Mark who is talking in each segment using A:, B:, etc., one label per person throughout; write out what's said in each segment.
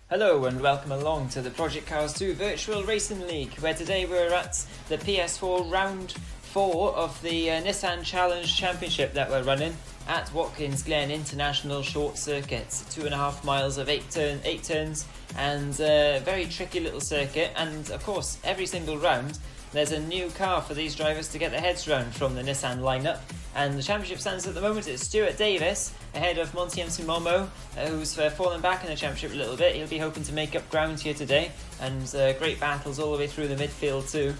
A: Hello and welcome along to the ProjectCars2 Virtual Racing League, where today we're at the PS4 Round 4 of the Nissan Challenge Championship that we're running at Watkins Glen International Short Circuit. 2.5 miles of 8 turns and a very tricky little circuit, and of course every single round there's a new car for these drivers to get their heads round from the Nissan lineup. And the championship stands at the moment is Stuart Davis ahead of Monty Momo, who's fallen back in the championship a little bit. He'll be hoping to make up ground here today, and great battles all the way through the midfield too.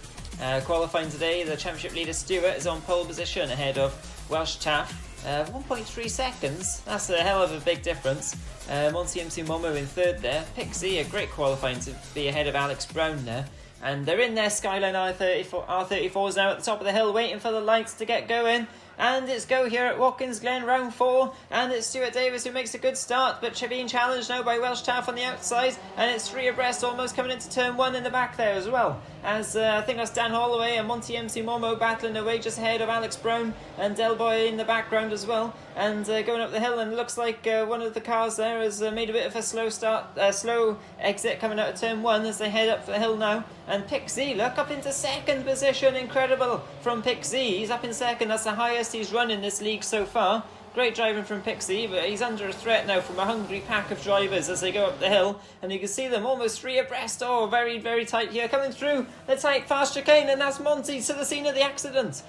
A: Qualifying today, the championship leader Stuart is on pole position ahead of Welsh Taff. 1.3 seconds, that's a hell of a big difference. Monty Momo in third there. Pixie, a great qualifying to be ahead of Alex Brown there. And they're in their Skyline R34s now at the top of the hill, waiting for the lights to get going. And it's go here at Watkins Glen, round 4, and it's Stuart Davis who makes a good start, but being challenged now by Welsh Taff on the outside, and it's 3 abreast, almost coming into turn 1 in the back there as well, as I think that's Dan Holloway and Monty Momo battling away just ahead of Alex Brown and Del Boy in the background as well, and going up the hill, and it looks like one of the cars there has made a bit of a slow exit coming out of turn 1 as they head up the hill now. And Pixie, look, up into second position, incredible from Pixie. He's up in second, that's the highest he's run in this league so far. Great driving from Pixie, but he's under a threat now from a hungry pack of drivers as they go up the hill, and you can see them almost 3 abreast. Oh, very, very tight here, coming through the tight fast chicane, and that's Monty to the scene of the accident.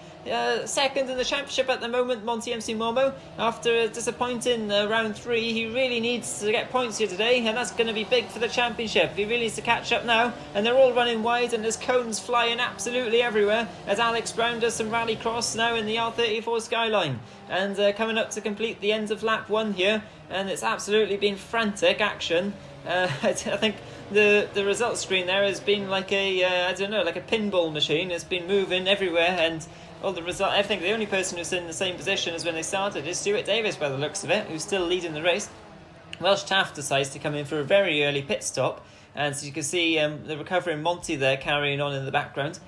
A: Second in the championship at the moment, Monty Momo. After a disappointing round 3, he really needs to get points here today, and that's going to be big for the championship. He really needs to catch up now, and they're all running wide, and there's cones flying absolutely everywhere as Alex Brown does some rallycross now in the R34 Skyline, and coming up to complete the end of lap 1 here, and it's absolutely been frantic action. I think the results screen there has been like a like a pinball machine. It's been moving everywhere, and all the result. I think the only person who's in the same position as when they started is Stuart Davis by the looks of it, who's still leading the race. Welsh Taff decides to come in for a very early pit stop, and so you can see the recovering Monty there carrying on in the background.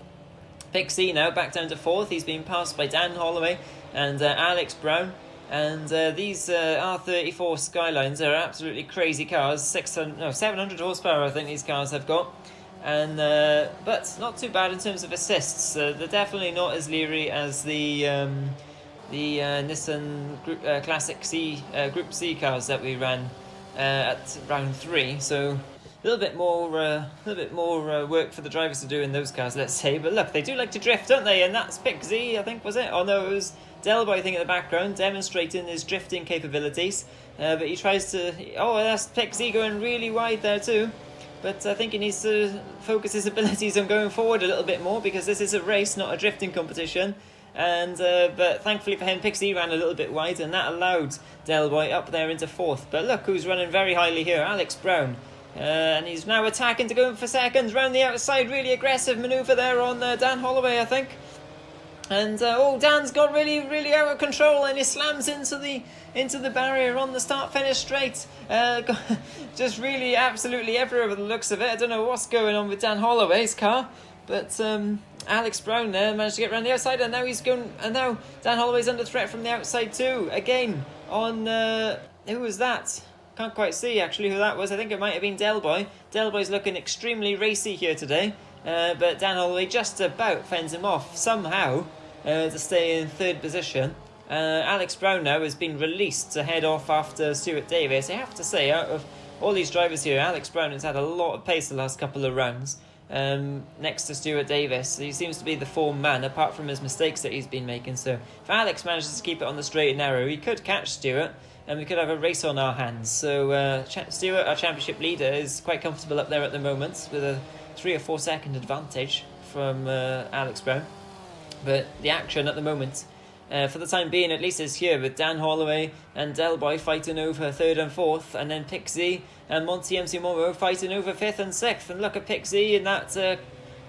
A: Pixie now back down to 4th. He's been passed by Dan Holloway and Alex Brown. And these R34 Skylines are absolutely crazy cars. 700 horsepower I think these cars have got. And but not too bad in terms of assists. They're definitely not as leery as the Nissan Classic C Group C cars that we ran at round 3. So a little bit more work for the drivers to do in those cars, let's say. But look, they do like to drift, don't they? And that's Pixie, I think, was it? Oh no, it was Delboy, I think, in the background, demonstrating his drifting capabilities. But he tries to... Oh, that's Pixie going really wide there too. But I think he needs to focus his abilities on going forward a little bit more, because this is a race, not a drifting competition. And but thankfully for him, Pixie ran a little bit wide, and that allowed Delboy up there into 4th. But look who's running very highly here, Alex Brown. And he's now attacking to go in for seconds, round the outside, really aggressive manoeuvre there on Dan Holloway, I think. And Dan's got really, really out of control, and he slams into the barrier on the start-finish straight. Just really, absolutely everywhere with the looks of it. I don't know what's going on with Dan Holloway's car, but Alex Brown there managed to get around the outside, and now he's going. And now Dan Holloway's under threat from the outside too. Again on who was that? Can't quite see actually who that was. I think it might have been Delboy. Delboy's looking extremely racy here today, but Dan Holloway just about fends him off somehow to stay in 3rd position. Alex Brown now has been released to head off after Stuart Davis. I have to say, out of all these drivers here, Alex Brown has had a lot of pace the last couple of rounds. Next to Stuart Davis, he seems to be the form man, apart from his mistakes that he's been making. So if Alex manages to keep it on the straight and narrow, he could catch Stuart, and we could have a race on our hands. So Stuart, our championship leader, is quite comfortable up there at the moment with a 3 or 4 second advantage from Alex Brown. But the action at the moment, for the time being at least, is here with Dan Holloway and Delboy fighting over 3rd and 4th, and then Pixie and Monty Momo fighting over 5th and 6th. And look at Pixie in that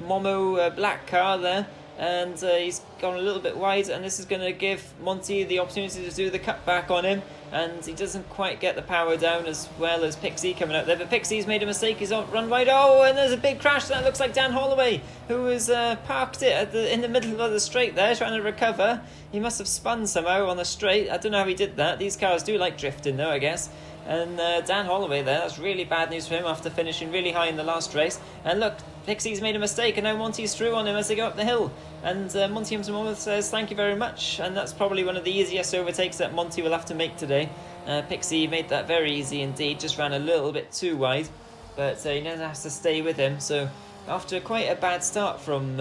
A: Momo black car there, and he's gone a little bit wide, and this is going to give Monty the opportunity to do the cutback on him, and he doesn't quite get the power down as well as Pixie coming out there, but Pixie's made a mistake, he's run wide. Oh, and there's a big crash. That looks like Dan Holloway, who has parked it in the middle of the straight there, trying to recover. He must have spun somehow on the straight. I don't know how he did that. These cars do like drifting though, I guess. And Dan Holloway there, that's really bad news for him after finishing really high in the last race. And look, Pixie's made a mistake, and now Monty's through on him as they go up the hill. And Monty Himself says thank you very much, and that's probably one of the easiest overtakes that Monty will have to make today. Pixie made that very easy indeed, just ran a little bit too wide, but he now has to stay with him. So after quite a bad start from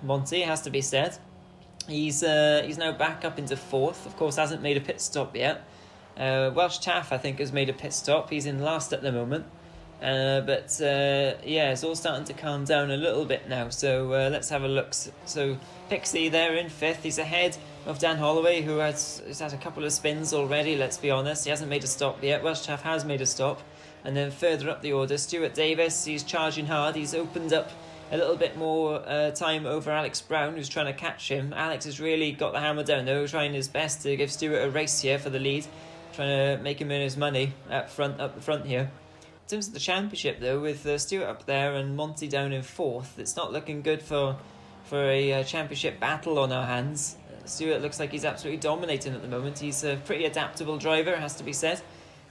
A: Monty, it has to be said, he's now back up into fourth. Of course, hasn't made a pit stop yet. Welsh Chaff, I think, has made a pit stop. He's in last at the moment. But it's all starting to calm down a little bit now. So let's have a look. So Pixie there in fifth. He's ahead of Dan Holloway, who has had a couple of spins already, let's be honest. He hasn't made a stop yet. Welsh Chaff has made a stop. And then further up the order, Stuart Davis, he's charging hard. He's opened up a little bit more time over Alex Brown, who's trying to catch him. Alex has really got the hammer down though, trying his best to give Stuart a race here for the lead, trying to make him earn his money up the front here. In terms of the championship though, with Stuart up there and Monty down in fourth, it's not looking good for a championship battle on our hands. Stuart looks like he's absolutely dominating at the moment. He's a pretty adaptable driver, it has to be said.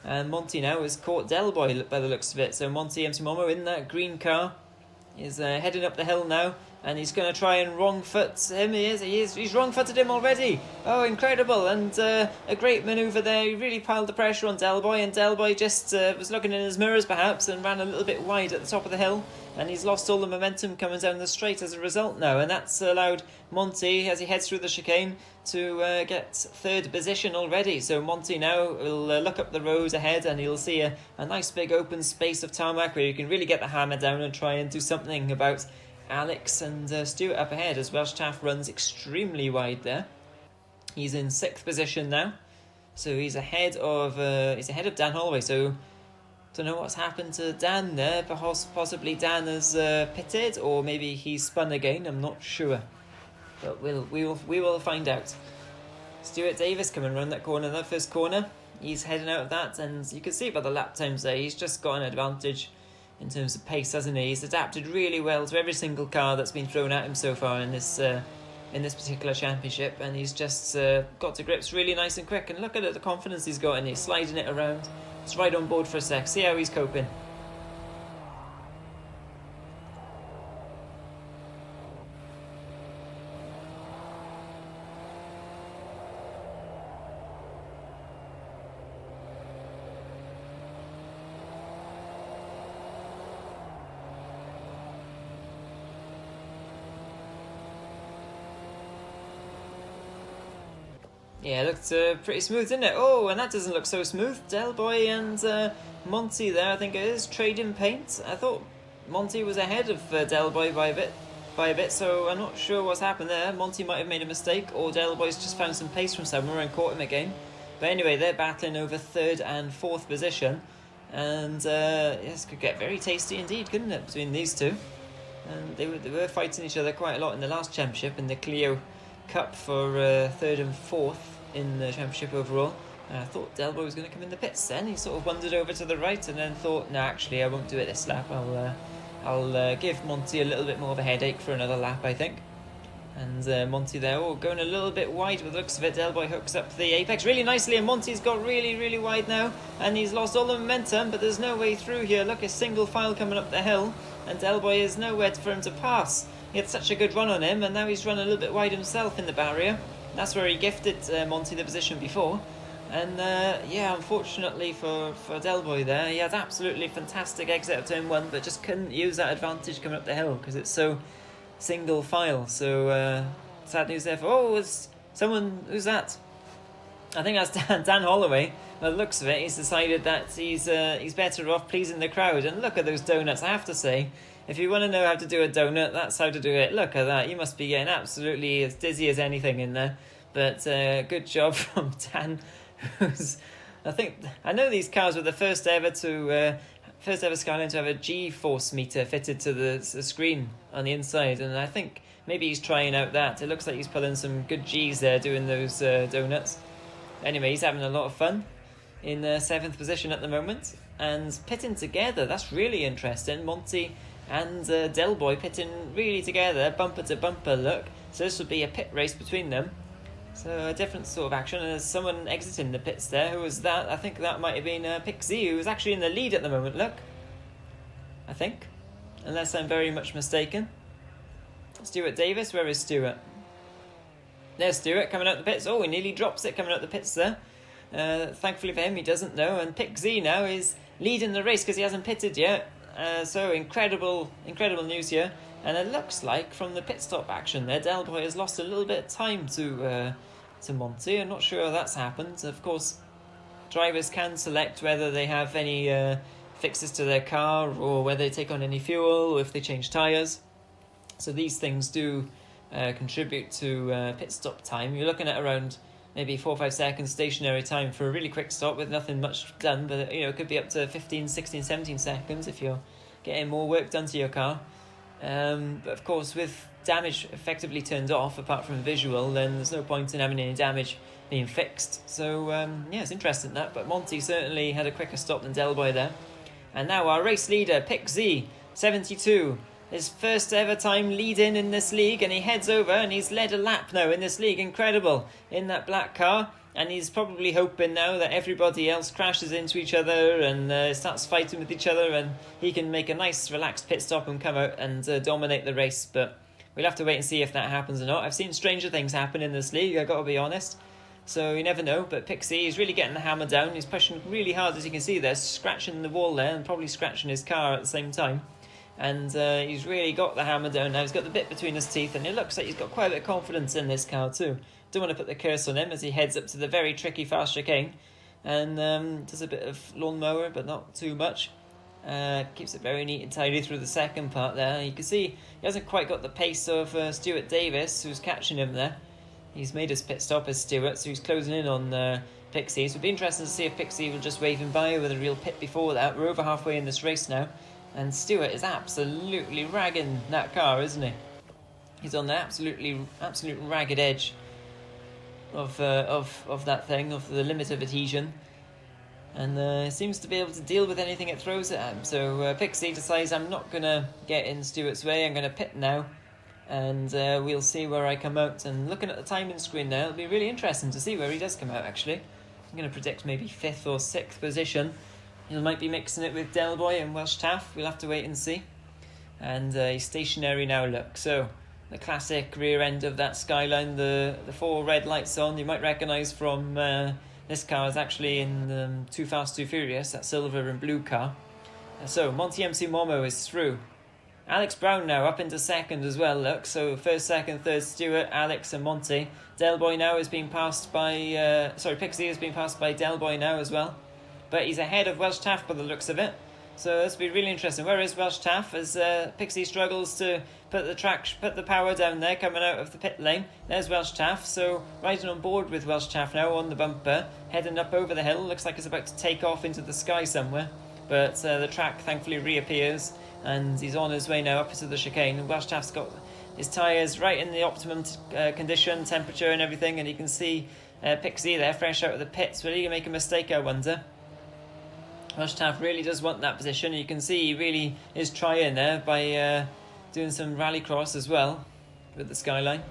A: And Monty now has caught Delboy by the looks of it. So Monty MC Momo in that green car is heading up the hill now, and he's going to try and wrong foot him. He's wrong footed him already. Oh, incredible. And a great manoeuvre there. He really piled the pressure on Delboy, and Delboy just was looking in his mirrors perhaps and ran a little bit wide at the top of the hill, and he's lost all the momentum coming down the straight as a result now, and that's allowed Monty, as he heads through the chicane, to get third position already. So Monty now will look up the road ahead, and he'll see a nice big open space of tarmac where you can really get the hammer down and try and do something about Alex and Stuart up ahead, as Welsh Chaff runs extremely wide there. He's in sixth position now, so he's ahead of Dan Holloway. So don't know what's happened to Dan there. Possibly Dan has pitted, or maybe he's spun again. I'm not sure, but we will find out. Stuart Davis coming around that corner, that first corner. He's heading out of that, and you can see by the lap times there, he's just got an advantage in terms of pace, hasn't he? He's adapted really well to every single car that's been thrown at him so far in this particular championship, and he's just got to grips really nice and quick. And look at it, the confidence he's got, and he's sliding it around. It's right on board for a sec. See how he's coping. Yeah, it looked pretty smooth, didn't it? Oh, and that doesn't look so smooth. Delboy and Monty there, I think it is, trading paint. I thought Monty was ahead of Delboy by a bit, so I'm not sure what's happened there. Monty might have made a mistake, or Delboy's just found some pace from somewhere and caught him again. But anyway, they're battling over third and fourth position, and this could get very tasty indeed, couldn't it, between these two? And they were fighting each other quite a lot in the last championship, in the Clio Cup for third and fourth in the championship overall. I thought Delboy was going to come in the pits then. He sort of wandered over to the right and then thought, no, actually I won't do it this lap. I'll give Monty a little bit more of a headache for another lap, I think. And Monty there, going a little bit wide with the looks of it. Delboy hooks up the apex really nicely, and Monty's got really, really wide now, and he's lost all the momentum, but there's no way through here. Look, a single file coming up the hill, and Delboy is nowhere for him to pass. He had such a good run on him, and now he's run a little bit wide himself in the barrier. That's where he gifted Monty the position before. And unfortunately for Delboy there, he had absolutely fantastic exit of turn one, but just couldn't use that advantage coming up the hill because it's so single file. So sad news there for who's that? I think that's Dan Holloway. By the looks of it, he's decided that he's better off pleasing the crowd. And look at those donuts, I have to say. If you want to know how to do a donut, that's how to do it. Look at that. You must be getting absolutely as dizzy as anything in there. But good job from Dan, who's... I know these cars were the first ever to first ever Skyline to have a G-force meter fitted to the screen on the inside, and I think maybe he's trying out that. It looks like he's pulling some good G's there doing those donuts. Anyway, he's having a lot of fun in 7th position at the moment, and pitting together. That's really interesting. Monty and Del Boy pitting really together, bumper to bumper look. So this would be a pit race between them. So a different sort of action. And there's someone exiting the pits there. Who was that? I think that might have been Pixie, who was actually in the lead at the moment, look. I think. Unless I'm very much mistaken. Stuart Davis, where is Stuart? There's Stuart coming out the pits. Oh, he nearly drops it coming out the pits there. Thankfully for him, he doesn't know. And Pixie now is leading the race because he hasn't pitted yet. So incredible news here. And it looks like from the pit stop action there, Del Boy has lost a little bit of time to Monty. I'm not sure how that's happened. Of course, drivers can select whether they have any fixes to their car or whether they take on any fuel or if they change tyres. So these things do contribute to pit stop time. You're looking at around maybe 4 or 5 seconds stationary time for a really quick stop with nothing much done, but it could be up to 15, 16, 17 seconds if you're getting more work done to your car. But of course, with damage effectively turned off, apart from visual, then there's no point in having any damage being fixed. So yeah, it's interesting that, but Monty certainly had a quicker stop than Del Boy there. And now our race leader, Pick Z, 72. His first ever time leading in this league, and he heads over and he's led a lap now in this league. Incredible in that black car, and he's probably hoping now that everybody else crashes into each other and starts fighting with each other, and he can make a nice relaxed pit stop and come out and dominate the race. But we'll have to wait and see if that happens or not. I've seen stranger things happen in this league, I've got to be honest, so you never know. But Pixie is really getting the hammer down. He's pushing really hard, as you can see there, scratching the wall there and probably scratching his car at the same time. And he's really got the hammer down now. He's got the bit between his teeth, and it looks like he's got quite a bit of confidence in this car too. Don't want to put the curse on him as he heads up to the very tricky fast chicane, and does a bit of lawnmower, but not too much. Keeps it very neat and tidy through the second part there. You can see he hasn't quite got the pace of Stuart Davis, who's catching him there. He's made his pit stop as Stuart, so he's closing in on Pixie. So it'll be interesting to see if Pixie will just wave him by with a real pit before that. We're over halfway in this race now. And Stuart is absolutely ragging that car, isn't he? He's on the absolute ragged edge of that thing, of the limit of adhesion, and seems to be able to deal with anything it throws at him. So Pixie decides, I'm not gonna get in Stuart's way. I'm gonna pit now, and we'll see where I come out. And looking at the timing screen now, it'll be really interesting to see where he does come out. Actually, I'm gonna predict maybe 5th or 6th position. He might be mixing it with Del Boy and Welsh Taff. We'll have to wait and see. And he's stationary now, look. So the classic rear end of that Skyline, the 4 red lights on, you might recognise from this car is actually in Too Fast, Too Furious, that silver and blue car. So Monty MC Momo is through. Alex Brown now up into 2nd as well, look. So 1st, 2nd, 3rd, Stuart, Alex and Monty. Del Boy now is being passed by... Pixie is being passed by Del Boy now as well. But he's ahead of Welsh Taff by the looks of it. So this will be really interesting. Where is Welsh Taff as Pixie struggles to put the power down there coming out of the pit lane? There's Welsh Taff. So riding on board with Welsh Taff now on the bumper, heading up over the hill. Looks like it's about to take off into the sky somewhere. But the track thankfully reappears, and he's on his way now up into the chicane. And Welsh Taff's got his tyres right in the optimum condition, temperature and everything. And you can see Pixie there fresh out of the pits. Will he make a mistake, I wonder? Welsh Taff really does want that position. You can see he really is trying there by doing some rallycross as well with the Skyline.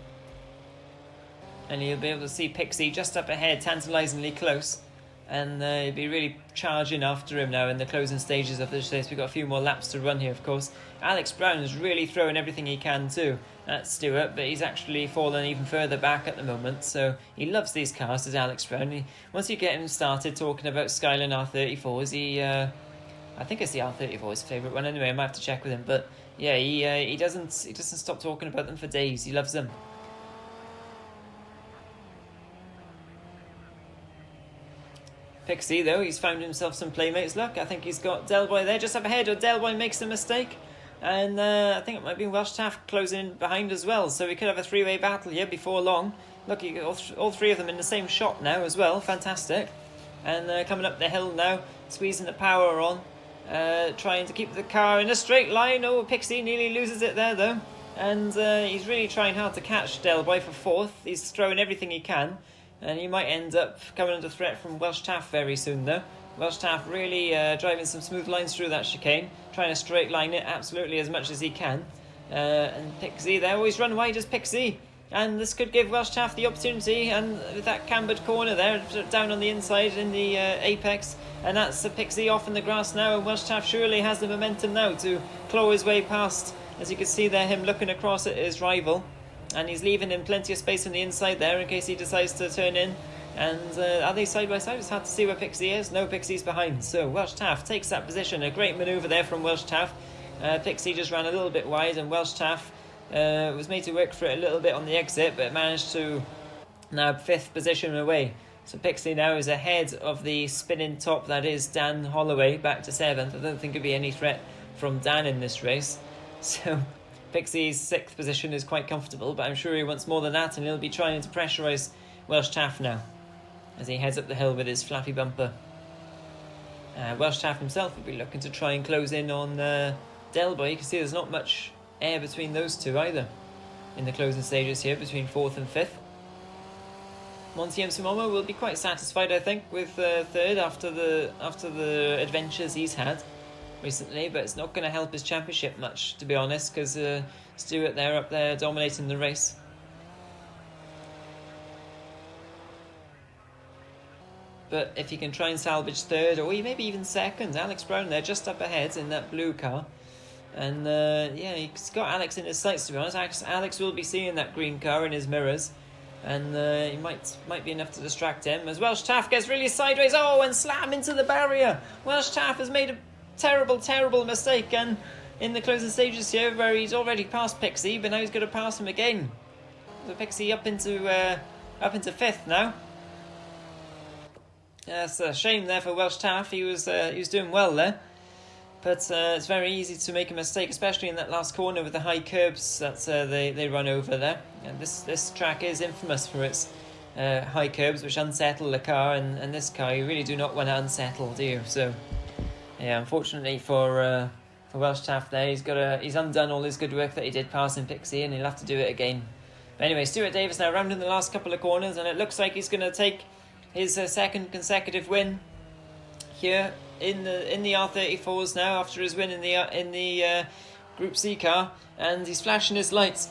A: And you'll be able to see Pixie just up ahead, tantalisingly close. And he'll be really charging after him now in the closing stages of this race. We've got a few more laps to run here, of course. Alex Brown is really throwing everything he can too at Stuart, but he's actually fallen even further back at the moment. So he loves these cars, does Alex Brown. Once you get him started talking about Skyline R34s, I think it's the R34 his favourite one anyway. I might have to check with him, but yeah, he doesn't stop talking about them for days. He loves them. Pixie, though, he's found himself some playmates. Look, I think he's got Del Boy there just up ahead, or Del Boy makes a mistake. And I think it might be Welsh Taff closing in behind as well. So we could have a 3-way battle here before long. Look, you got all 3 of them in the same shot now as well. Fantastic. And coming up the hill now, squeezing the power on. trying to keep the car in a straight line. Oh, Pixie nearly loses it there though. And he's really trying hard to catch Delboy for fourth. He's throwing everything he can. And he might end up coming under threat from Welsh Taff very soon though. Welsh Taff really driving some smooth lines through that chicane. Trying to straight line it absolutely as much as he can. And Pixie there, always run wide as Pixie. And this could give Welsh Taff the opportunity, and with that cambered corner there, down on the inside in the apex, and that's a Pixie off in the grass now, and Welsh Taff surely has the momentum now to claw his way past, as you can see there, him looking across at his rival, and he's leaving him plenty of space on the inside there in case he decides to turn in. And are they side by side? It's hard to see where Pixie is. No, Pixie's behind, so Welsh Taff takes that position. A great manoeuvre there from Welsh Taff. Pixie just ran a little bit wide, and Welsh Taff was made to work for it a little bit on the exit, but managed to nab 5th position away. So Pixie now is ahead of the spinning top that is Dan Holloway, back to 7th. I don't think there'll be any threat from Dan in this race. So Pixie's 6th position is quite comfortable, but I'm sure he wants more than that, and he'll be trying to pressurise Welsh Taff now as he heads up the hill with his flappy bumper. Welsh Taff himself will be looking to try and close in on Delboy. You can see there's not much air between those two either in the closing stages here between 4th and 5th. Monty M. Sumomo will be quite satisfied, I think, with 3rd after the adventures he's had recently, but it's not going to help his championship much, to be honest, because Stewart there up there dominating the race. But if he can try and salvage 3rd, or maybe even 2nd, Alex Brown there just up ahead in that blue car. And yeah, he's got Alex in his sights, to be honest. Alex will be seeing that green car in his mirrors, and he might be enough to distract him. As Welsh Taff gets really sideways, and slam into the barrier. Welsh Taff has made a terrible mistake, and in the closing stages here, where he's already passed Pixie, but now he's going to pass him again. So Pixie up into 5th now. That's a shame there for Welsh Taff. He was doing well there. But it's very easy to make a mistake, especially in that last corner with the high curbs that they run over there. And this track is infamous for its high curbs, which unsettle the car, and this car you really do not want to unsettle, do you? So, yeah, unfortunately for Welsh Taff there, he's undone all his good work that he did passing Pixie, and he'll have to do it again. But anyway, Stuart Davis now rounding the last couple of corners, and it looks like he's going to take his 2nd consecutive win here in the R34s now, after his win in the Group C car, and he's flashing his lights,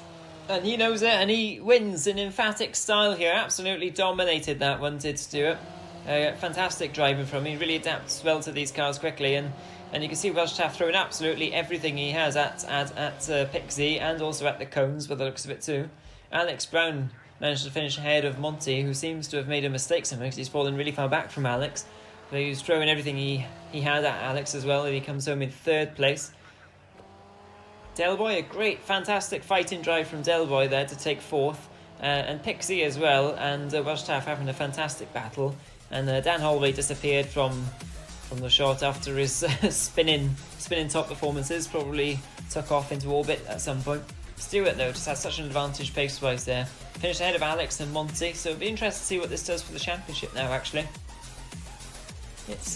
A: and he knows it, and he wins in emphatic style here. Absolutely dominated that one, did Stewart. Fantastic driving from him. He really adapts well to these cars quickly, and you can see Welsh Taff throwing absolutely everything he has at Pixie, and also at the cones by the looks of it too. Alex Brown managed to finish ahead of Monty, who seems to have made a mistake somewhere because he's fallen really far back from Alex. So he was throwing everything he had at Alex as well, and he comes home in 3rd place. Delboy, a great, fantastic fighting drive from Delboy there to take 4th, and Pixie as well, and Welsh Taff having a fantastic battle. And Dan Holloway disappeared from the shot after his spinning top performances, probably took off into orbit at some point. Stewart, though, just has such an advantage pace-wise there. Finished ahead of Alex and Monty, so it'll be interesting to see what this does for the championship now, actually. It's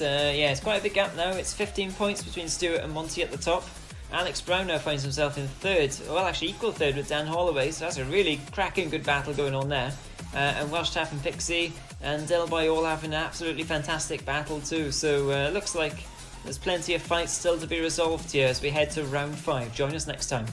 A: quite a big gap now. It's 15 points between Stewart and Monty at the top. Alex Brown now finds himself in 3rd, well, actually equal 3rd with Dan Holloway, so that's a really cracking good battle going on there. And Welsh Taff and Pixie and Delboy all having an absolutely fantastic battle too, so looks like there's plenty of fights still to be resolved here as we head to round 5. Join us next time.